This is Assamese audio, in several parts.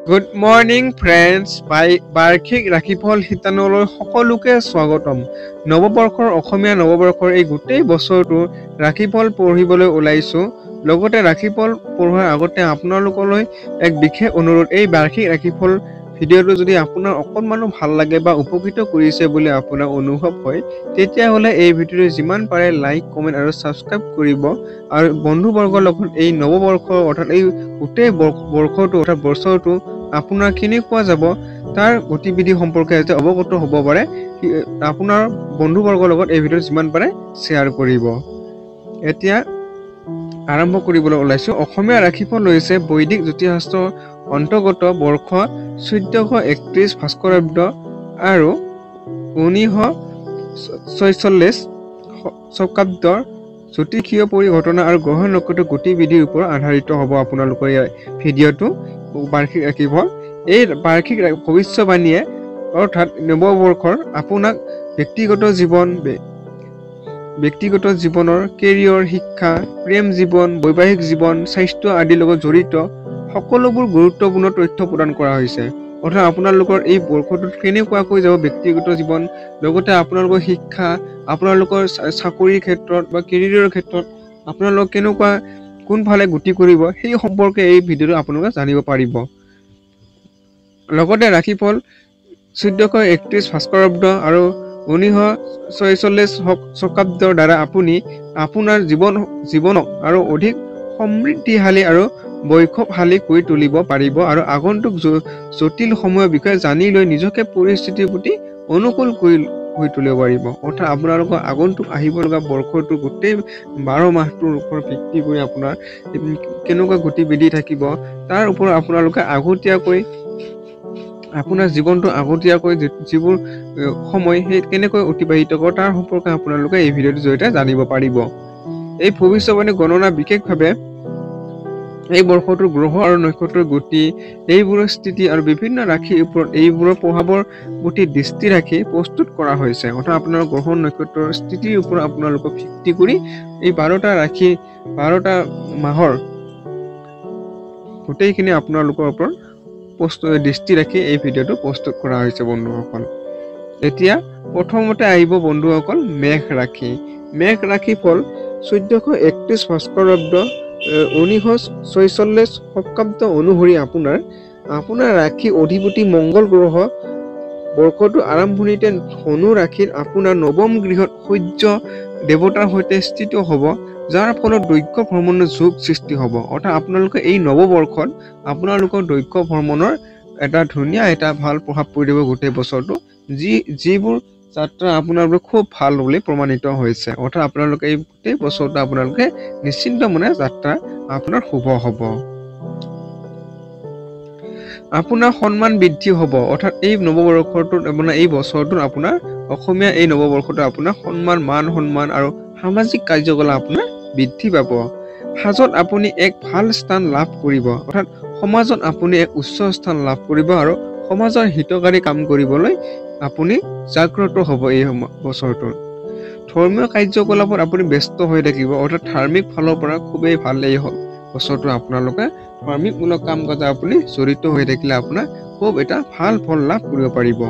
গুড মৰ্নিং ফ্ৰেণ্ডছ বাৰ্ষিক ৰাশিফল শিতানলৈ সকলোকে স্বাগতম। নৱবৰ্ষৰ অসমীয়া নৱবৰ্ষৰ এই গোটেই বছৰটো ৰাশিফল পঢ়িবলৈ ওলাইছোঁ। লগতে ৰাশিফল পঢ়োৱাৰ আগতে আপোনালোকলৈ এক বিশেষ অনুৰোধ, এই বাৰ্ষিক ৰাশিফল ভিডিঅ'টো যদি আপোনাৰ অকণমানো ভাল লাগে বা উপকৃত কৰিছে বুলি আপোনাৰ অনুভৱ হয়, তেতিয়াহ'লে এই ভিডিঅ'টো যিমান পাৰে লাইক, কমেণ্ট আৰু ছাবস্ক্ৰাইব কৰিব। আৰু বন্ধুবৰ্গৰ লগত এই নৱবৰ্ষ অৰ্থাৎ এই গোটেই বৰ্ষটো অৰ্থাৎ বছৰটো আপোনাৰ কেনেকুৱা যাব তাৰ গতিবিধি সম্পৰ্কে যাতে অৱগত হ'ব পাৰে, আপোনাৰ বন্ধুবৰ্গৰ লগত এই ভিডিঅ'টো যিমান পাৰে শ্বেয়াৰ কৰিব। এতিয়া আৰম্ভ কৰিবলৈ ওলাইছোঁ। অসমীয়া ৰাশিফল হৈছে বৈদিক জ্যোতিষশাস্ত্ৰৰ অন্তৰ্গত বৰ্ষ 1431 ভাস্কৰাব্দ আৰু 1946 শকাব্দৰ জ্যোতিষীয় পৰিঘটনা আৰু গ্ৰহ নক্ষত্ৰৰ গতিবিধিৰ ওপৰত আধাৰিত হ'ব আপোনালোকৰ এই ভিডিঅ'টো। বাৰ্ষিক ৰাশিফল এই বাৰ্ষিক ভৱিষ্যবাণীয়ে অৰ্থাৎ নৱবৰ্ষৰ আপোনাক ব্যক্তিগত জীৱনৰ কেৰিয়াৰ, শিক্ষা, প্ৰেম জীৱন, বৈবাহিক জীৱন, স্বাস্থ্য আদিৰ লগত জড়িত সকলোবোৰ গুৰুত্বপূৰ্ণ তথ্য প্ৰদান কৰা হৈছে। অৰ্থাৎ আপোনালোকৰ এই বৰ্ষটোত কেনেকুৱাকৈ যাব ব্যক্তিগত জীৱন, লগতে আপোনালোকৰ শিক্ষা, আপোনালোকৰ চাকৰিৰ ক্ষেত্ৰত বা কেৰিয়াৰৰ ক্ষেত্ৰত আপোনালোক কেনেকুৱা কোনফালে গতি কৰিব, সেই সম্পৰ্কে এই ভিডিঅ'টো আপোনালোকে জানিব পাৰিব। লগতে ৰাশিফল 1431 ভাস্কৰাব্দ আৰু 1946 শকাব্দৰ দ্বাৰা আপুনি আপোনাৰ জীৱনক আৰু অধিক সমৃদ্ধিশালী আৰু বৈভৱশালী কৰি তুলিব পাৰিব আৰু আগন্তুক জটিল সময়ৰ বিষয়ে জানি লৈ নিজকে পৰিস্থিতিৰ প্ৰতি অনুকূল হৈ তুলিব পাৰিব। অৰ্থাৎ আপোনালোকৰ আগন্তুক আহিব লগা বৰ্ষটোৰ গোটেই 12 মাহটোৰ ওপৰত ভিত্তি কৰি আপোনাৰ কেনেকুৱা গতিবিধি থাকিব তাৰ ওপৰত আপোনালোকে আগতীয়াকৈ আপোনাৰ জীৱনটো যিবোৰ সময় সেই কেনেকৈ অতিবাহিত কৰে তাৰ সম্পৰ্কে আপোনালোকে এই ভিডিঅ'টোৰ জৰিয়তে জানিব পাৰিব। এই ভৱিষ্যবাণী গণনা বিশেষভাৱে এই বৰ্ষটোৰ গ্ৰহ আৰু নক্ষত্ৰৰ গতি, এইবোৰৰ স্থিতি আৰু বিভিন্ন ৰাশিৰ ওপৰত এইবোৰৰ প্ৰভাৱৰ প্ৰতি দৃষ্টি ৰাখি প্ৰস্তুত কৰা হৈছে। অৰ্থাৎ আপোনাৰ গ্ৰহ নক্ষত্ৰৰ স্থিতিৰ ওপৰত আপোনালোকক ভিত্তি কৰি এই 12টা ৰাশি 12টা মাহৰ গোটেইখিনি আপোনালোকৰ ওপৰত দৃষ্টি ৰাখি এই ভিডিঅ'টো প্ৰস্তুত কৰা হৈছে বন্ধুসকল। এতিয়া প্ৰথমতে আহিব বন্ধুসকল মেঘ ৰাশি। মেঘ ৰাশিফল 1431 ভাস্কৰাব্দ 1946 শকাব্দ অনুসৰি আপোনাৰ ৰাশি অধিপতি মংগল গ্ৰহ বৰ্ষটোৰ আৰম্ভণিতে ধনু ৰাশিত আপোনাৰ নৱম গৃহত সূৰ্য দেৱতাৰ সৈতে স্থিত হ'ব, যাৰ ফলত দৈক্য ভ্ৰমণৰ যোগ সৃষ্টি হ'ব। অৰ্থাৎ আপোনালোকে এই নৱবৰ্ষত আপোনালোকৰ দৈক্য ভ্ৰমণৰ এটা ধুনীয়া ভাল প্ৰভাৱ পৰি দিব গোটেই বছৰটো, যিবোৰ যাত্ৰা আপোনালোকৰ খুব ভাল বুলি প্ৰমাণিত হৈছে। অৰ্থাৎ আপোনালোকে এই গোটেই বছৰটো আপোনালোকে নিশ্চিন্ত মনে যাত্ৰা আপোনাৰ শুভ হ'ব। আপোনাৰ সন্মান বৃদ্ধি হ'ব। অৰ্থাৎ এই নৱবৰ্ষটোত আপোনাৰ এই বছৰটোত আপোনাৰ অসমীয়া এই নৱবৰ্ষটো আপোনাৰ মান সন্মান আৰু সামাজিক কাৰ্যকলাপ আপোনাৰ বৃদ্ধি পাব। সাজত আপুনি এক ভাল স্থান লাভ কৰিব। অৰ্থাৎ সমাজত আপুনি এক উচ্চ স্থান লাভ কৰিব আৰু সমাজৰ হিতকাৰী কাম কৰিবলৈ আপুনি জাগ্ৰত হ'ব এই বছৰটোত। ধৰ্মীয় কাৰ্যকলাপত আপুনি ব্যস্ত হৈ থাকিব। অৰ্থাৎ ধাৰ্মিক ফালৰ পৰা খুবেই ভাল এই বছৰটো আপোনালোকে ধাৰ্মিকমূলক কাম কাজত আপুনি জড়িত হৈ থাকিলে আপোনাৰ খুব এটা ভাল ফল লাভ কৰিব পাৰিব।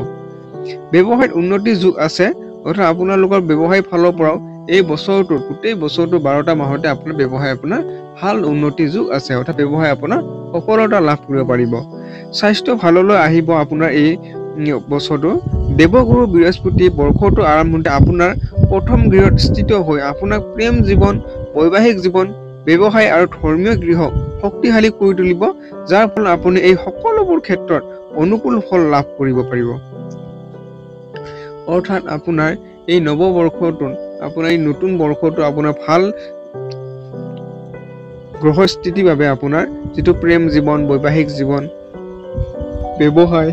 ব্যৱসায়ত উন্নতিৰ যোগ আছে। অৰ্থাৎ আপোনালোকৰ ব্যৱসায় ফালৰ পৰাও এই বছৰটোত গোটেই বছৰটো 12টা মাহতে আপোনাৰ ব্যৱসায় আপোনাৰ ভাল উন্নতিৰ যোগ আছে। অৰ্থাৎ ব্যৱসায় আপোনাৰ সফলতা লাভ কৰিব পাৰিব। স্বাস্থ্য ভাললৈ আহিব আপোনাৰ এই বছৰটো। দেৱগুৰু বৃহস্পতি বৰ্ষটোৰ আৰম্ভণিতে আপোনাৰ প্ৰথম গৃহত স্থিত হৈ আপোনাক প্ৰেম জীৱন, বৈবাহিক জীৱন, ব্যৱসায় আৰু ধৰ্মীয় গৃহ শক্তিশালী কৰি তুলিব, যাৰ ফলত আপুনি এই সকলোবোৰ ক্ষেত্ৰত অনুকূল ফল লাভ কৰিব পাৰিব। অৰ্থাৎ আপোনাৰ এই নৱবৰ্ষটোত আপোনাৰ এই নতুন বৰ্ষটো আপোনাৰ ভাল গ্ৰহস্থিতিৰ বাবে আপোনাৰ যিটো প্ৰেম জীৱন, বৈবাহিক জীৱন, ব্যৱসায়,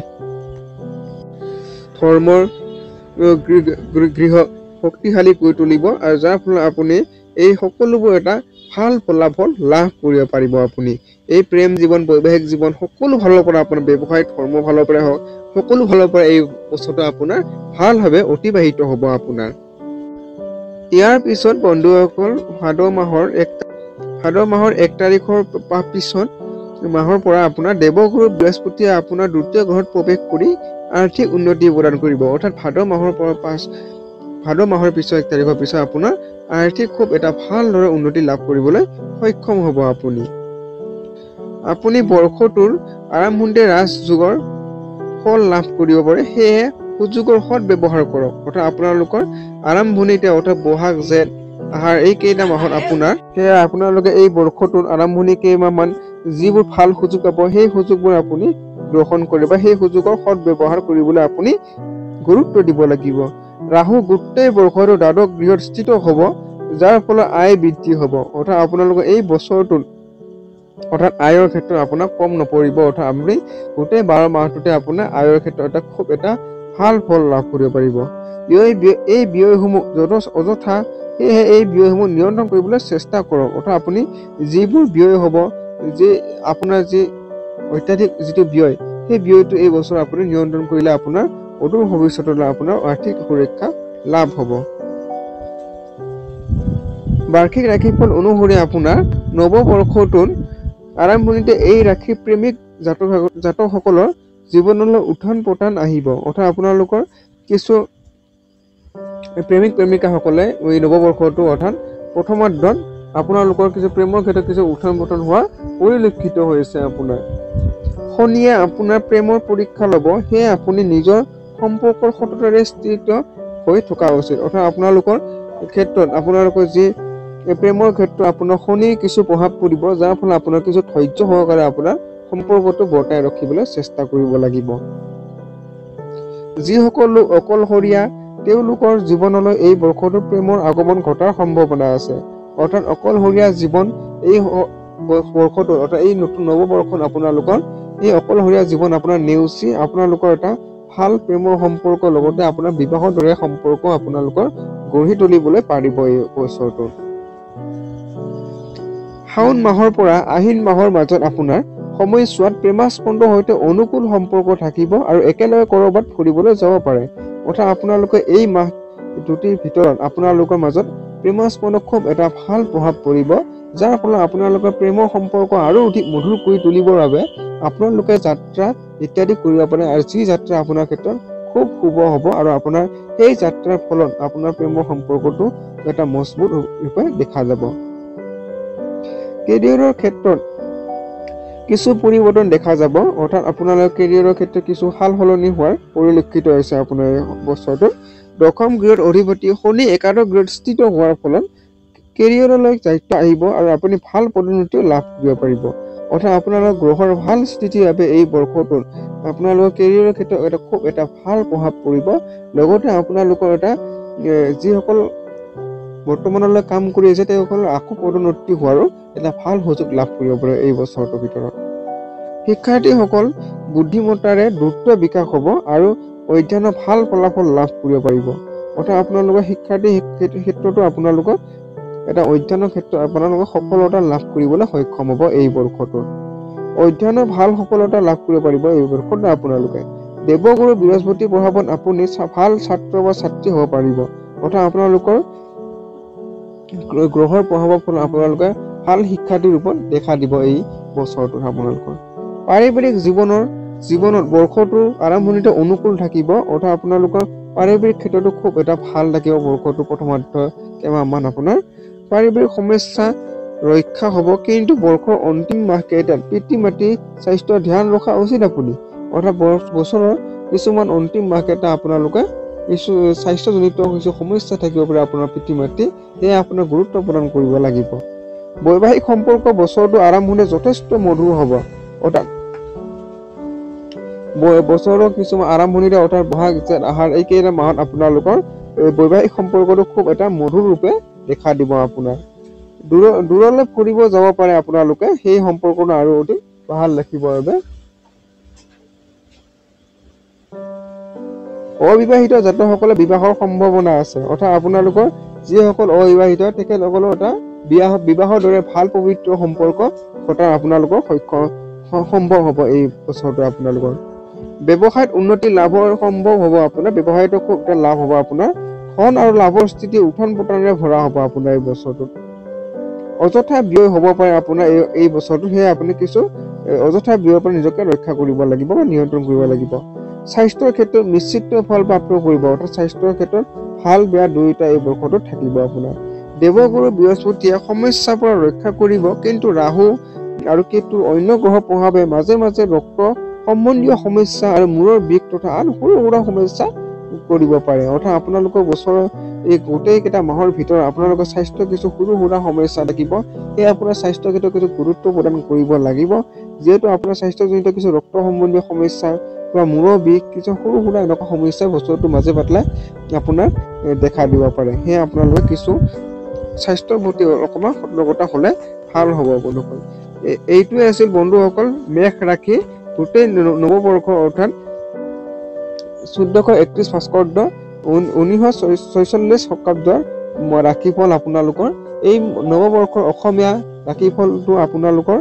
ধৰ্মৰ গৃহ শক্তিশালী কৰি তুলিব আৰু যাৰ ফলত আপুনি এই সকলোবোৰ এটা ভাল ফলাফল লাভ কৰিব পাৰিব। আপুনি এই প্ৰেম জীৱন, বৈবাহিক জীৱন সকলো ফালৰ পৰা আপোনাৰ ব্যৱসায়, ধৰ্ম ফালৰ পৰা হওক সকলো ফালৰ পৰা এই বছৰটো আপোনাৰ ভালভাৱে অতিবাহিত হ'ব আপোনাৰ। ইয়াৰ পিছত বন্ধুসকল ভাদ মাহৰ 1 তাৰিখৰ পিছত মাহৰ পৰা আপোনাৰ দেৱগুৰু বৃহস্পতিয়ে আপোনাৰ দ্বিতীয় ঘৰত প্ৰৱেশ কৰি আৰ্থিক উন্নতি প্ৰদান কৰিব। অৰ্থাৎ ভাদ মাহৰ পিছৰ 1 তাৰিখৰ পিছত আপোনাৰ আৰ্থিক খুব এটা ভালদৰে উন্নতি লাভ কৰিবলৈ সক্ষম হ'ব আপুনি। আপুনি বৰ্ষটোৰ আৰম্ভণিতে ৰাজযোগৰ ফল লাভ কৰিব পাৰে, সেয়েহে সুযোগৰ সৎ ব্যৱহাৰ কৰক। অৰ্থাৎ আপোনালোকৰ আৰম্ভণিতে অৰ্থাৎ বহাগ, জেঠ, আহাৰ এই কেইটা মাহত সেয়া আপোনালোকে এই বৰ্ষটোৰ আৰম্ভণি কেইমাহমান যিবোৰ ভাল সুযোগ পাব সেই সুযোগবোৰ আপুনি গ্ৰহণ কৰিব বা সেই সুযোগৰ সৎ ব্যৱহাৰ কৰিবলৈ আপুনি গুৰুত্ব দিব লাগিব। ৰাহু গোটেই বৰ্ষটো দ্বাদশ গৃহত স্থিত হ'ব, যাৰ ফলত আয় বৃদ্ধি হ'ব। অৰ্থাৎ আপোনালোকৰ এই বছৰটোত অৰ্থাৎ আয়ৰ ক্ষেত্ৰত আপোনাক কম নপৰিব। অৰ্থাৎ আপুনি গোটেই 12 মাহটোতে আপোনাৰ আয়ৰ ক্ষেত্ৰত খুব এটা ভাল ফল লাভ কৰিব পাৰিব। এই ব্যয়সমূহ অযথা, সেয়েহে এই ব্যয়সমূহ নিয়ন্ত্ৰণ কৰিবলৈ চেষ্টা কৰক। অৰ্থাৎ আপুনি যিবোৰ ব্যয় হ'ব, আপোনাৰ যি অত্যাধিক যিটো ব্যয়, সেই ব্যয়টো এই বছৰ আপুনি নিয়ন্ত্ৰণ কৰিলে আপোনাৰ অদূৰ ভৱিষ্যতলৈ আপোনাৰ আৰ্থিক সুৰক্ষা লাভ হ'ব। বাৰ্ষিক ৰাশিফল অনুসৰি আপোনাৰ নৱবৰ্ষটোত আৰম্ভণিতে এই ৰাশি প্ৰেমিক জাতকসকলৰ জীৱনলৈ উত্থান পতন আহিব। অৰ্থাৎ আপোনালোকৰ কিছু প্ৰেমিকাসকলে এই নৱবৰ্ষটো অৰ্থাৎ প্ৰথমাৰ্ধত আপোনালোকৰ কিছু প্ৰেমৰ ক্ষেত্ৰত কিছু উত্থান পতন হোৱা পৰিলক্ষিত হৈছে। আপোনাৰ শনিয়ে আপোনাৰ প্ৰেমৰ পৰীক্ষা ল'ব, সেয়ে আপুনি নিজৰ সম্পৰ্কৰ সততাৰে স্থিত হৈ থকা উচিত। অৰ্থাৎ আপোনালোকৰ ক্ষেত্ৰত আপোনালোকৰ যি প্ৰেমৰ ক্ষেত্ৰত আপোনাৰ শনিৰ কিছু প্ৰভাৱ পৰিব, যাৰ ফলত আপোনাৰ কিছু ধৈৰ্য সহকাৰে আপোনাৰ সম্পৰ্কটো বৰ্তাই ৰাখিবলৈ চেষ্টা কৰিব লাগিব। যিসকল লোক অকলশৰীয়া তেওঁলোকৰ জীৱনলৈ এই বৰ্ষটোত প্ৰেমৰ আগমন ঘটাৰ সম্ভাৱনা আছে। অৰ্থাৎ অকলশৰীয়া জীৱন এই বৰ্ষটোত অৰ্থাৎ এই নতুন নৱবৰ্ষত আপোনালোকৰ এই অকলশৰীয়া জীৱন আপোনাৰ নেওচি আপোনালোকৰ এটা ভাল প্ৰেমৰ সম্পৰ্কৰ লগতে আপোনাৰ বিবাহৰ দৰে সম্পৰ্ক আপোনালোকৰ গঢ়ি তুলিবলৈ পাৰিব এই বছৰটোত। শাওণ মাহৰ পৰা আহিন মাহৰ মাজত আপোনাৰ সময়ছোৱাত প্ৰেমাস্পন্দৰ সৈতে অনুকূল সম্পৰ্ক থাকিব আৰু একেলগে ক'ৰবাত ফুৰিবলৈ যাব পাৰে। অৰ্থাৎ আপোনালোকে এই মাহ দুটিৰ ভিতৰত আপোনালোকৰ মাজত প্ৰেমাস্পন্দৰ খুব এটা ভাল প্ৰভাৱ পৰিব, যাৰ ফলত আপোনালোকৰ প্ৰেমৰ সম্পৰ্ক আৰু অধিক মধুৰ কৰি তুলিবৰ বাবে আপোনালোকে যাত্ৰা ইত্যাদি কৰিব পাৰে, আৰু যি যাত্ৰা আপোনাৰ ক্ষেত্ৰত খুব শুভ হ'ব আৰু আপোনাৰ সেই যাত্ৰাৰ ফলত আপোনাৰ প্ৰেমৰ সম্পৰ্কটো এটা মজবুত ৰূপে দেখা যাব। কেৰিয়াৰৰ ক্ষেত্ৰত কিছু পৰিৱৰ্তন দেখা যাব। অৰ্থাৎ আপোনালোকৰ কেৰিয়াৰৰ ক্ষেত্ৰত কিছু সাল সলনি হোৱাৰ পৰিলক্ষিত হৈছে। আপোনাৰ এই বছৰটোত দশম গৃহত অধিপতি শনি একাদশ গৃহত স্থিত হোৱাৰ ফলত কেৰিয়াৰলৈ দায়িত্ব আহিব আৰু আপুনি ভাল পদোন্নতি লাভ কৰিব পাৰিব। অৰ্থাৎ আপোনালোকৰ গ্ৰহৰ ভাল স্থিতিৰ বাবে এই বৰ্ষটোত আপোনালোকৰ কেৰিয়াৰৰ ক্ষেত্ৰত এটা খুব এটা ভাল প্ৰভাৱ পৰিব। লগতে আপোনালোকৰ এটা যিসকল বৰ্তমানলৈ কাম কৰি আছে তেওঁলোকৰ আকৌ পদোন্নতি হোৱাৰো এটা ভাল সুযোগ লাভ কৰিব পাৰে এই বছৰটোৰ ভিতৰত। শিক্ষাৰ্থীসকল বুদ্ধিমত্তাৰে দ্ৰুত বিকাশ হ'ব আৰু অধ্যয়নৰ ভাল ফলাফল লাভ কৰিব পাৰিব। অৰ্থাৎ আপোনালোকৰ শিক্ষাৰ্থী ক্ষেত্ৰতো আপোনালোকৰ এটা অধ্যয়নৰ ক্ষেত্ৰত আপোনালোকে সফলতা লাভ কৰিবলৈ সক্ষম হ'ব এই বৰ্ষটোত। অধ্যয়নৰ ভাল সফলতা লাভ কৰিব পাৰিব এই বৰ্ষত আপোনালোকে। দেৱগুৰু বৃহস্পতিৰ প্ৰভাৱত আপুনি ভাল ছাত্ৰ বা ছাত্ৰী হ'ব পাৰিব। অৰ্থাৎ আপোনালোকৰ গ্ৰহৰ প্ৰভাৱৰ ফলত আপোনালোকে ভাল শিক্ষাৰ্থীৰ ৰূপত দেখা দিব এই বছৰটোত। আপোনালোকৰ পাৰিবাৰিক জীৱনত বৰ্ষটোৰ আৰম্ভণিতে অনুকূল থাকিব। অৰ্থাৎ আপোনালোকৰ পাৰিবাৰিক ক্ষেত্ৰতো খুব এটা ভাল থাকিব বৰ্ষটো প্ৰথমাৰ্ধ কেইমাহমান আপোনাৰ পাৰিবাৰিক সমস্যা ৰক্ষা হ'ব, কিন্তু বৰ্ষৰ অন্তিম মাহ কেইটাত পিতৃ মাতৃৰ স্বাস্থ্য ধ্যান ৰখা উচিত আপুনি। অৰ্থাৎ বছৰৰ কিছুমান অন্তিম মাহ কেইটা আপোনালোকে কিছু স্বাস্থ্যজনিত কিছু সমস্যা থাকিব পাৰে আপোনাৰ পিতৃ মাতৃ, সেয়ে আপোনাৰ গুৰুত্ব প্ৰদান কৰিব লাগিব। বৈবাহিক সম্পৰ্ক বছৰটো আৰম্ভণি যথেষ্ট মধুৰ হ'ব। অৰ্থাৎ বছৰৰ কিছুমান আৰম্ভণিতে অৰ্থাৎ বহাগ, জেঠ, আহাৰ এই কেইটা মাহত আপোনালোকৰ বৈবাহিক সম্পৰ্কটো খুব এটা মধুৰ ৰূপে দেখা দিব। আপোনাৰ দূৰলৈ ফুৰিব যাব পাৰে আপোনালোকে, সেই সম্পৰ্কটো আৰু অধিক ভাল ৰাখিবৰ বাবে। অবিবাহিত জাতকসকলে বিবাহৰ সম্ভাৱনা আছে। অৰ্থাৎ আপোনালোকৰ যিসকল অবিবাহিত তেখেতসকলৰ এটা বিবাহৰ দৰে ভাল পবিত্ৰ সম্পৰ্ক ঘটাৰ আপোনালোকৰ সম্ভৱ হ'ব এই বছৰটো। আপোনালোকৰ ব্যৱসায়ত উন্নতি লাভৰ সম্ভৱ হ'ব। আপোনাৰ ব্যৱসায়তো খুব এটা লাভ হ'ব। আপোনাৰ ধন আৰু লাভৰ স্থিতি উত্থান পতনেৰে ভৰা হ'ব আপোনাৰ এই বছৰটোত। অযথা ব্যয় হ'ব পাৰে আপোনাৰ এই বছৰটো, সেয়ে আপুনি কিছু অযথা ব্যয়ৰ পৰা নিজকে ৰক্ষা কৰিব লাগিব বা নিয়ন্ত্ৰণ কৰিব লাগিব। স্বাস্থ্যৰ ক্ষেত্ৰত নিশ্চিত ফল প্ৰাপ্ত কৰিব, অৰ্থাৎ স্বাস্থ্যৰ ক্ষেত্ৰত ভাল বেয়া দুয়োটা এই বৰ্ষটোত থাকিব আপোনাৰ। দেৱগুৰু বৃহস্পতিয়ে সমস্যাৰ পৰা ৰক্ষা কৰিব, কিন্তু ৰাহু আৰু কেতুৰ অন্য গ্ৰহৰ প্ৰভাৱে মাজে মাজে ৰক্ত সম্বন্ধীয় সমস্যা আৰু মূৰৰ বিষ তথা আন সৰু সুৰা সমস্যা কৰিব পাৰে। অৰ্থাৎ আপোনালোকৰ বছৰৰ এই গোটেই কেইটা মাহৰ ভিতৰত আপোনালোকৰ স্বাস্থ্য কিছু সৰু সুৰা সমস্যা থাকিব, সেয়ে আপোনাৰ স্বাস্থ্যৰ ক্ষেত্ৰত কিছু গুৰুত্ব প্ৰদান কৰিব লাগিব, যিহেতু আপোনাৰ স্বাস্থ্যজনিত কিছু ৰক্ত সম্বন্ধীয় সমস্যা বা মূৰৰ বিষ কিছু সৰু সুৰা এনেকুৱা সমস্যা বছৰটোৰ মাজে পাতলাই আপোনাৰ দেখা দিব পাৰে। সেয়ে আপোনালোকে কিছু স্বাস্থ্যৰ প্ৰতি অকণমান সতৰ্কতা হ'লে ভাল হ'ব বন্ধুসকল। এইটোৱে আছিল বন্ধুসকল মেষ ৰাশি গোটেই নৱবৰ্ষৰ অৰ্থাৎ 1431 ভাস্কৰ্য 1946 শকাব্দৰ ৰাশিফল আপোনালোকৰ। এই নৱবৰ্ষৰ অসমীয়া ৰাশিফলটো আপোনালোকৰ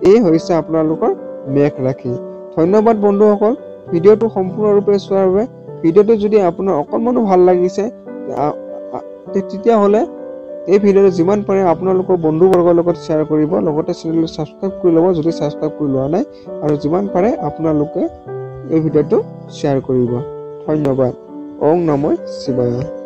এই হৈছে আপোনালোকৰ মেষ ৰাশি। ধন্যবাদ বন্ধুসকল ভিডিঅ'টো সম্পূৰ্ণৰূপে চোৱাৰ বাবে। ভিডিঅ'টো যদি আপোনাৰ অকণমানো ভাল লাগিছে তেতিয়াহ'লে এই ভিডিঅ'টো যিমান পাৰে আপোনালোকৰ বন্ধুবৰ্গৰ লগত শ্বেয়াৰ কৰিব, লগতে চেনেলটো ছাবস্ক্ৰাইব কৰি ল'ব যদি ছাবস্ক্ৰাইব কৰি লোৱা নাই, আৰু যিমান পাৰে আপোনালোকে এই ভিডিঅ'টো শ্বেয়াৰ কৰিব। ধন্যবাদ। ওম নমঃ শিৱায়।